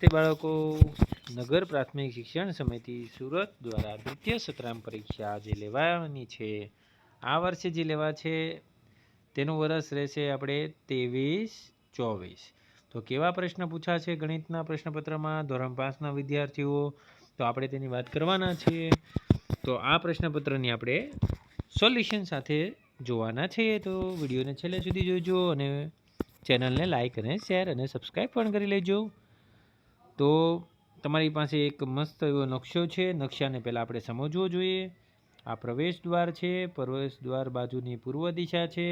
વિદ્યાર્થી બાળકો, નગર પ્રાથમિક શિક્ષણ સમિતિ સુરત દ્વારા દ્વિતીય સત્રાંત પરીક્ષા જે લેવાની છે, આ વર્ષે જે લેવા છે તેનું વર્ષ રહેશે આપણે 23-24. તો કેવા પ્રશ્ન પૂછા છે ગણિતના પ્રશ્નપત્રમાં ધોરણ 5ના વિદ્યાર્થીઓ, તો આપણે તેની વાત કરવાના છીએ. તો આ પ્રશ્નપત્રની આપણે સોલ્યુશન સાથે જોવાના છે. તો વિડીયોને છેલ્લે સુધી જોજો અને ચેનલને લાઇક અને શેર અને સબસ્ક્રાઈબ પણ કરી લેજો. તો તમારી પાસે એક મસ્ત એવો નકશો છે. નકશાને પહેલાં આપણે સમજવો જોઈએ. આ પ્રવેશ દ્વાર છે. પ્રવેશ દ્વાર બાજુની પૂર્વ દિશા છે,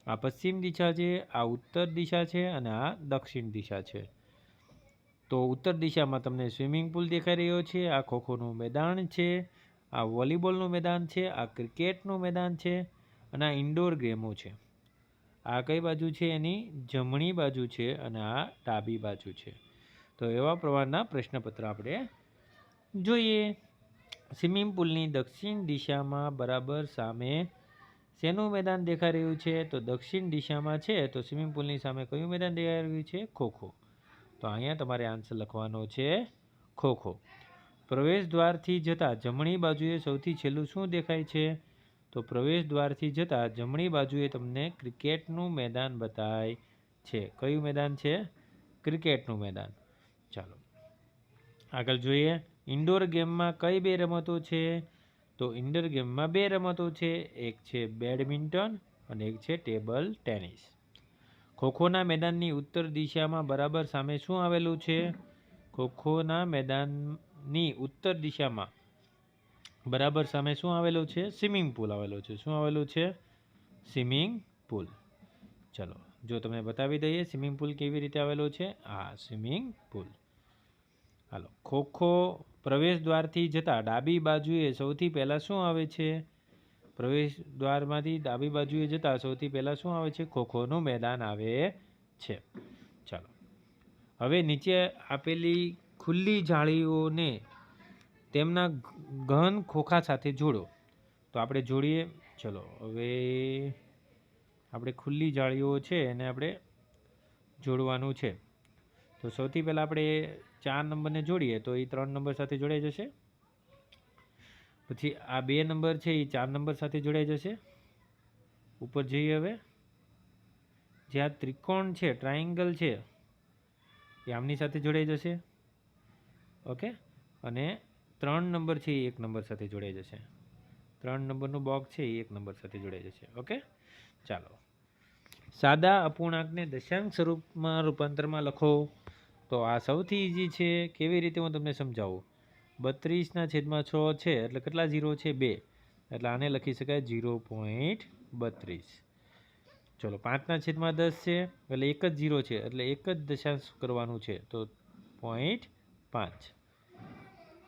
આ પશ્ચિમ દિશા છે, આ ઉત્તર દિશા છે અને આ દક્ષિણ દિશા છે. તો ઉત્તર દિશામાં તમને સ્વિમિંગ પુલ દેખાઈ રહ્યો છે, આ ખોખોનું મેદાન છે, આ વોલીબોલનું મેદાન છે, આ ક્રિકેટનું મેદાન છે અને આ ઇન્ડોર ગેમો છે. આ કઈ બાજુ છે? એની જમણી બાજુ છે અને આ ડાબી બાજુ છે. તો એવા પ્રકારના પ્રશ્નપત્ર આપણે જોઈએ. સ્વિમિંગ પુલની દક્ષિણ દિશામાં બરાબર સામે શેનું મેદાન દેખાઈ રહ્યું છે? તો દક્ષિણ દિશામાં છે. તો સ્વિમિંગ પુલની સામે કયું મેદાન દેખાઈ રહ્યું છે? ખોખો. તો અહીંયા તમારે આન્સર લખવાનો છે ખોખો. પ્રવેશ દ્વારથી જતાં જમણી બાજુએ સૌથી છેલ્લું શું દેખાય છે? તો પ્રવેશ દ્વારથી જતાં જમણી બાજુએ તમને ક્રિકેટનું મેદાન બતાય છે. કયું મેદાન છે? ક્રિકેટનું મેદાન. ચાલો આગળ જોઈએ. ઇન્ડોર ગેમમાં કઈ બે રમતો છે? તો ઇન્ડોર ગેમમાં બે રમતો છે. એક છે બેડમિન્ટન અને એક છે ટેબલ ટેનિસ. ખોખોના મેદાનની ઉત્તર દિશામાં બરાબર સામે શું આવેલું છે? ખોખોના મેદાનની ઉત્તર દિશામાં બરાબર સામે શું આવેલું છે? સ્વિમિંગ પુલ આવેલો છે. શું આવેલું છે? Swimming pool. ચલો જો તમને બતાવી દઈએ સ્વિમિંગ પુલ કેવી રીતે આવેલો છે. આ સ્વિમિંગ પુલ. હાલો, ખોખો પ્રવેશ દ્વારથી જતાં ડાબી બાજુએ સૌથી પહેલાં શું આવે છે? પ્રવેશ દ્વારમાંથી ડાબી બાજુએ જતાં સૌથી પહેલાં શું આવે છે? ખોખોનું મેદાન આવે છે. ચાલો હવે નીચે આપેલી ખુલ્લી જાળીઓને તેમના ઘન ખોખા સાથે જોડો. તો આપણે જોડીએ. ચલો હવે આપણે ખુલ્લી જાળીઓ છે એને આપણે જોડવાનું છે. તો સૌથી પહેલાં આપણે 4 નંબરને જોડીએ તો એ 3 નંબર સાથે જોડાઈ જશે. પછી આ 2 નંબર છે એ 4 નંબર સાથે જોડાઈ જશે. ઉપર જઈએ. હવે જે આ ત્રિકોણ છે, ટ્રાયેંગલ છે, એ આમની સાથે જોડાઈ જશે. ઓકે. અને 3 નંબર છે એ 1 નંબર સાથે જોડાઈ જશે. 3 નંબરનું બોક્સ છે એ 1 નંબર સાથે જોડાઈ જશે. ઓકે. ચાલો સાદા અપૂર્ણાંકને દશાંશ સ્વરૂપમાં રૂપાંતરમાં લખો. તો આ સૌથી ઇઝી છે. કેવી રીતે હું તમને સમજાવું. 32/6 છે એટલે કેટલા 0 છે? 2. એટલે આને લખી શકાય 0.32. ચલો 5/10 છે એટલે એક જ 0 છે એટલે એક જ દશાંશ કરવાનું છે. તો 0.5.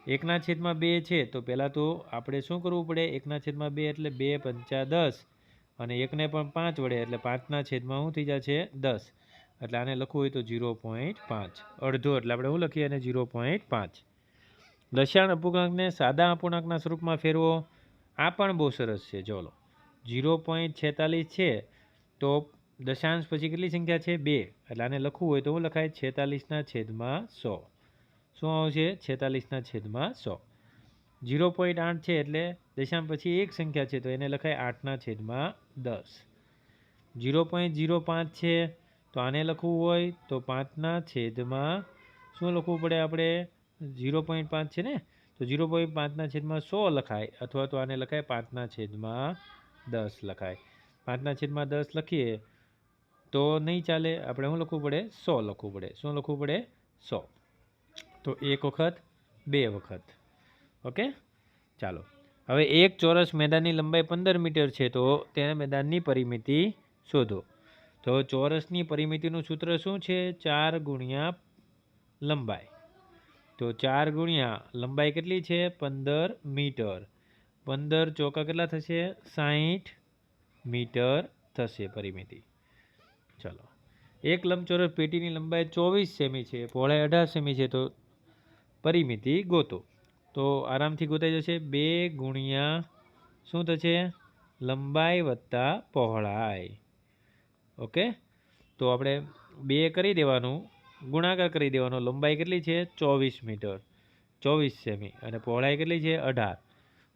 1/2 છે તો પહેલાં તો આપણે શું કરવું પડે? 1/2 એટલે 2 5 10 અને 1ને પણ 5 વડે એટલે 5/10 શું થઈ જશે? 10. એટલે આને લખવું હોય તો 0.5. અડધો એટલે આપણે શું લખીએ? અને 0.5. દશાંશ અપૂર્ણાંકને સાદા અપૂર્ણાંકના સ્વરૂપમાં ફેરવો. આ પણ બહુ સરસ છે. ચલો 0.46 છે તો દશાંશ પછી કેટલી સંખ્યા છે? 2. એટલે આને લખવું હોય તો શું લખાય? 46/100. શું આવશે? 46/100. 0.8 છે એટલે દશાંશ પછી એક સંખ્યા છે તો એને લખાય 8/10. 0.05 છે તો આને લખવું હોય તો 5/, શું લખવું પડે આપણે? 0.5 છે ને, તો 0.5/100 લખાય અથવા તો આને લખાય 5/10 લખાય. 5/10 લખીએ તો નહીં ચાલે. આપણે શું લખવું પડે? 100 લખવું પડે. શું લખવું પડે? 100. તો એક વખત, બે વખત. ઓકે. ચાલો હવે એક ચોરસ મેદાનની લંબાઈ 15 મીટર છે તો તેના મેદાનની પરિમિતિ શોધો. તો ચોરસની પરિમિતિનું સૂત્ર શું છે? 4 ગુણ્યા લંબાઈ. તો 4 ગુણ્યા લંબાઈ કેટલી છે? 15 મીટર. 15 ચોકા કેટલા થશે? 60 મીટર થશે પરિમિતિ. ચલો એક લંબચોરસ પેટીની લંબાઈ 24 સેમી છે, પહોળાઈ 18 સેમી છે. તો પરિમિતિ ગોતો. તો આરામથી ગોતાઈ જશે. 2 ગુણ્યા શું થશે? લંબાઈ વત્તા પહોળાઈ. ઓકે. તો આપણે 2 કરી દેવાનું ગુણાકાર કરી દેવાનો. લંબાઈ કેટલી છે? 24 મીટર, 24 સેમી, અને પહોળાઈ કેટલી છે? 18.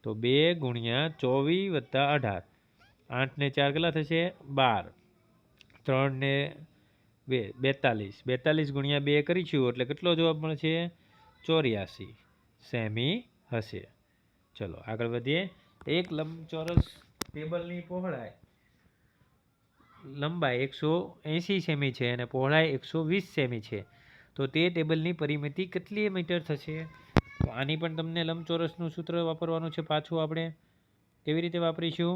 તો 2 ગુણ્યા 24 વત્તા 18, 8 ને 4 કેટલા થશે? 12. 3 ને 2 42, 42 ગુણ્યા 2 કરીશું એટલે કેટલો જવાબ મળશે? 84 સેમી હશે. ચલો આગળ વધીએ. એક લંબચોરસ ટેબલની પહોળાઈ લંબાઈ 180 સેમી છે અને પહોળાઈ 120 સેમી છે, તો તે ટેબલની પરિમિતિ કેટલી મીટર થશે? તો આની પણ તમને લંબચોરસનું સૂત્ર વાપરવાનું છે. પાછું આપણે કેવી રીતે વાપરીશું?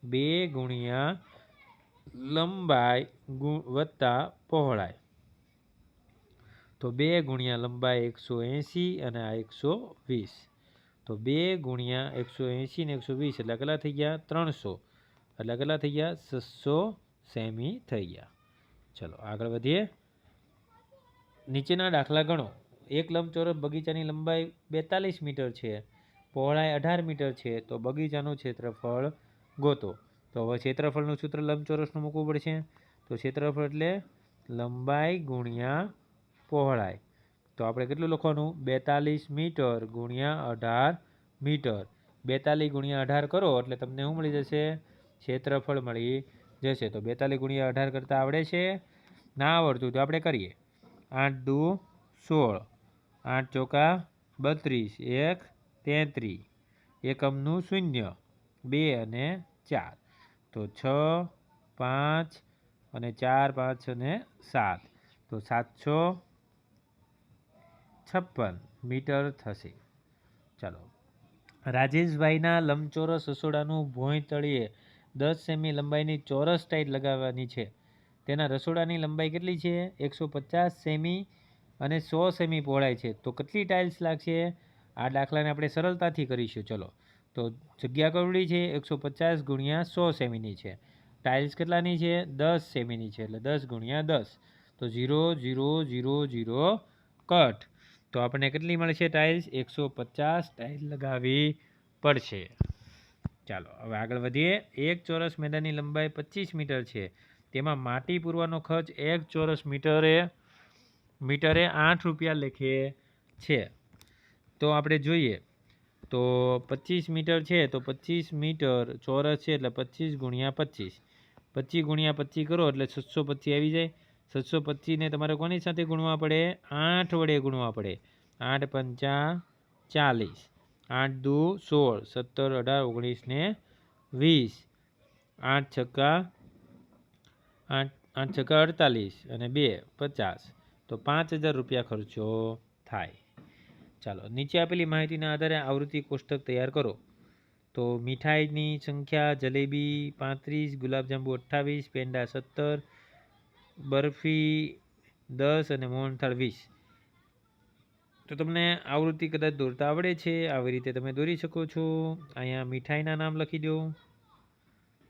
2 ગુણ્યા લંબાઈ વત્તા પહોળાઈ. તો 2 ગુણ્યા લંબાઈ 180 અને આ 120. તો 2 ગુણ્યા 180 ને 120 એટલે કેટલા થઈ ગયા? 300. એટલે કેટલા થઈ ગયા? 600 સેમી થઈ ગયા. ચલો આગળ વધીએ. નીચેના દાખલા ગણો. એક લંબચોરસ બગીચાની લંબાઈ 42 મીટર છે, પહોળાઈ 18 મીટર છે, તો બગીચાનું ક્ષેત્રફળ ગોતો. તો હવે ક્ષેત્રફળનું સૂત્ર લંબચોરસનું મૂકવું પડશે. તો ક્ષેત્રફળ એટલે લંબાઈ ગુણ્યા પહોળાઈ. તો આપણે કેટલું લખવાનું? 42 મીટર ગુણ્યા 18 મીટર. 42 ગુણ્યા 18 કરો એટલે તમને શું મળી જશે? ક્ષેત્રફળ મળી જશે. તો 42 ગુણ્યા 18 કરતાં આવડે છે? ના આવડતું તો આપણે કરીએ. 8 દુ 16, 8 ચોકા 32, 1 33, એકમનું શૂન્ય, 2 અને 4. તો 6, 5 અને 4, 5 અને 7. તો 756 મીટર થશે. ચાલો. રાજેશભાઈના લંબચોરસ રસોડાનું ભોંય તળિયે 10 સેમી લંબાઈની ચોરસ ટાઇલ લગાવવાની છે. તેના રસોડાની લંબાઈ કેટલી છે? 150 સેમી અને 100 સેમી પહોળાઈ છે. તો કેટલી ટાઇલ્સ લાગશે? આ દાખલાને આપણે સરળતાથી કરીશું. ચલો, તો જગ્યા કવડી છે? 150 ગુણ્યા 100 સેમીની છે. ટાઇલ્સ કેટલાની છે? 10 સેમીની છે, એટલે 10 ગુણ્યા 10. તો 0 0 0 0 કટ. તો આપણને કેટલી મળશે ટાઇલ્સ? 150 ટાઇલ લગાવવી પડશે. ચાલો હવે આગળ વધીએ. એક ચોરસ મેદાનની લંબાઈ 25 મીટર છે, તેમાં માટી પૂરવાનો ખર્ચ 1 ચોરસ મીટરે 8 રૂપિયા લેખે છે. તો આપણે જોઈએ તો 25 મીટર છે, તો 25 મીટર ચોરસ છે એટલે 25 ગુણ્યા 25. 25 ગુણ્યા 25 કરો એટલે 725 આવી જાય. 725 ને તમારે કોની સાથે ગુણવા પડે? 8 વડે ગુણવા પડે. 8 પંચા 40, 8 દુ 16, 17, 18, 19 ને 20, 8 છક્કા 48 અને 2 50. તો 5000 રૂપિયા ખર્ચો થાય. ચાલો, નીચે આપેલી માહિતીના આધારે આવૃત્તિ કોષ્ટક તૈયાર કરો. તો મીઠાઈની સંખ્યા: જલેબી 35, ગુલાબજાંબુ 28, પેંડા 17, બરફી 10 અને મોહનથાળ 20. તો તમને આવૃત્તિ કદાચ દોરતા આવડે છે, આવી રીતે તમે દોરી શકો છો. અહીંયા મીઠાઈના નામ લખી દો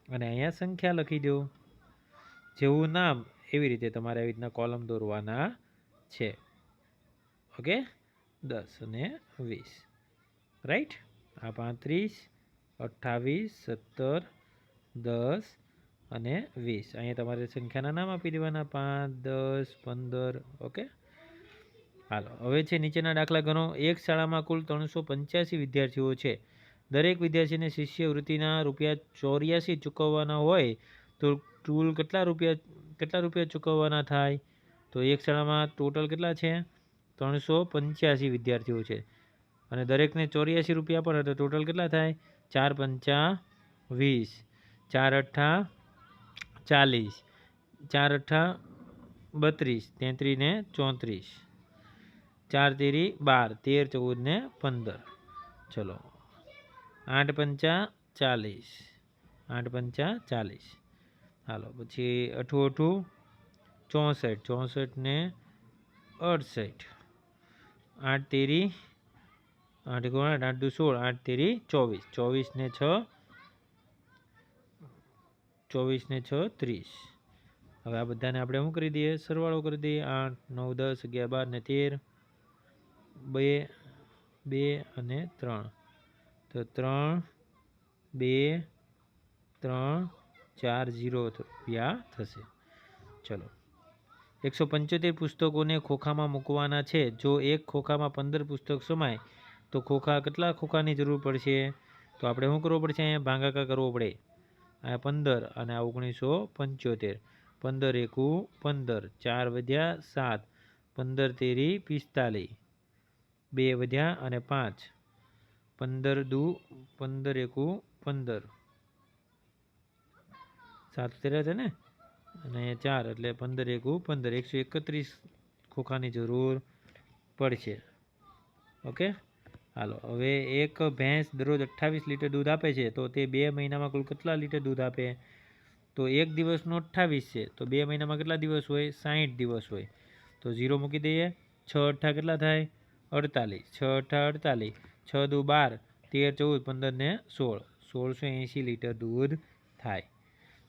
અને અહીંયા સંખ્યા લખી દો. જેવું નામ એવી રીતે તમારે આવી રીતના કોલમ દોરવાના છે. ઓકે, 10 અને 20, રાઈટ. આ 35, 28, 17, 10 અને 20. અહીંયા તમારે સંખ્યાના નામ આપી દેવાના, 5, 10, 15. ઓકે, હાલો. હવે છે નીચેના દાખલા ગણો. એક શાળામાં કુલ 385 વિદ્યાર્થીઓ છે. દરેક વિદ્યાર્થીને શિષ્યવૃત્તિના ₹84 ચૂકવવાના હોય તો કુલ કેટલા રૂપિયા ચૂકવવાના થાય? તો એક શાળામાં ટોટલ કેટલા છે? 385 વિદ્યાર્થીઓ છે અને દરેકને 84 રૂપિયા પર, તો ટોટલ કેટલા થાય? 4 પંચા 20, 4 અઠ્ઠા 40, 4 અઠ્ઠા 32, 33 ને 34, 4 તેરી 12, 13 14 ને 15. ચલો, 8 પંચા 40, 8 પંચા 40. હાલો, પછી 8 8 64, 64 ને 68, 8 તેરી 8 ગુણા 8 દુ 16, 8 તેરી 24, 24 ને 6 24 ને 6 30. હવે આ બધાને આપણે શું કરી દઈએ? સરવાળો કરી દઈએ. 8 9 10 11 12 ને 13, 2 અને 3. તો 3 2 3 4 0 રૂપિયા થશે. ચલો, 175 પુસ્તકોને ખોખામાં મૂકવાના છે. જો એક ખોખામાં 15 પુસ્તક સમાય તો કેટલા ખોખાની જરૂર પડશે? તો આપણે શું કરવું પડશે? અહીંયા ભાગાકાર કરવો પડે. આ 15 અને આ 1975. 15 એકુ 15, 4 વધ્યા 7, 15 તેરી 45, 2 વધ્યા અને 5, 15 દુ 15 એકુ 15, 7 તેરા છે ને, અને 4 એટલે 15 એકુ 15, 131 ખોખાની જરૂર પડશે. ઓકે, હાલો. હવે એક ભેંસ દરરોજ 28 લીટર દૂધ આપે છે, તો તે 2 મહિનામાં કુલ કેટલા લીટર દૂધ આપે? તો એક દિવસનું 28 છે, તો 2 મહિનામાં કેટલા દિવસ હોય? 60 દિવસ હોય. તો 0 મૂકી દઈએ. 6 અઠ્ઠા કેટલા થાય? 48. 6 અઠ્ઠા 48, 6 દુ 12, 13 14, 15 ને 16, 1680 લીટર દૂધ થાય.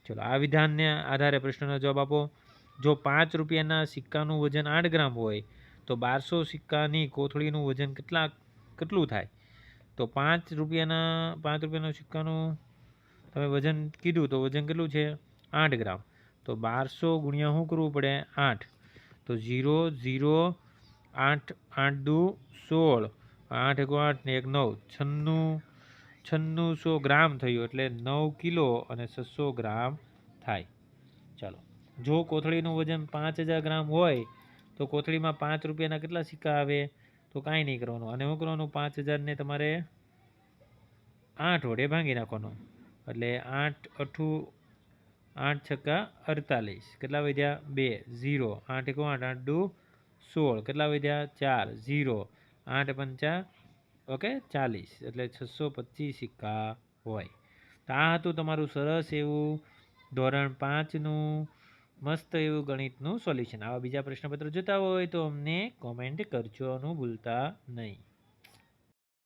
ચલો, આ વિધાનને આધારે પ્રશ્નનો જવાબ આપો. જો 5 રૂપિયાના સિક્કાનું વજન 8 ગ્રામ હોય તો 1200 સિક્કાની કોથળીનું વજન કેટલું થાય? તો 5 રૂપિયાના સિક્કાનું તમે વજન કીધું, તો વજન કેટલું છે? 8 ગ્રામ. તો 1200 ગુણ્યા શું કરવું પડે? 8. તો 0 0 8 8 દુ 16, 8 એકુ 8 ને 1 9, 9600 ગ્રામ થયું, એટલે 9 કિલો અને 600 ગ્રામ થાય. ચાલો, જો કોથળીનું વજન 5000 ગ્રામ હોય તો કોથળીમાં 5 રૂપિયાના કેટલા સિક્કા આવે? તો કાંઈ નહીં કરવાનું, અને શું કરવાનું? 5000 ને તમારે 8 વડે ભાંગી નાખવાનો, એટલે 8 અઠ્ઠું 8 છક્કા 48, કેટલા વધ્યા? 2 0, 8 એકુ 8, 8 દુ 16, કેટલા વધ્યા? 4 0, 8 પંચા ઓકે 40, એટલે 625 સિક્કા હોય. તો આ હતું તમારું સરસ એવું ધોરણ 5નું મસ્ત એવું ગણિતનું સોલ્યુશન. આવા બીજા પ્રશ્નપત્ર જોતા હોય તો અમને કોમેન્ટ કરજો ભૂલતા નહીં.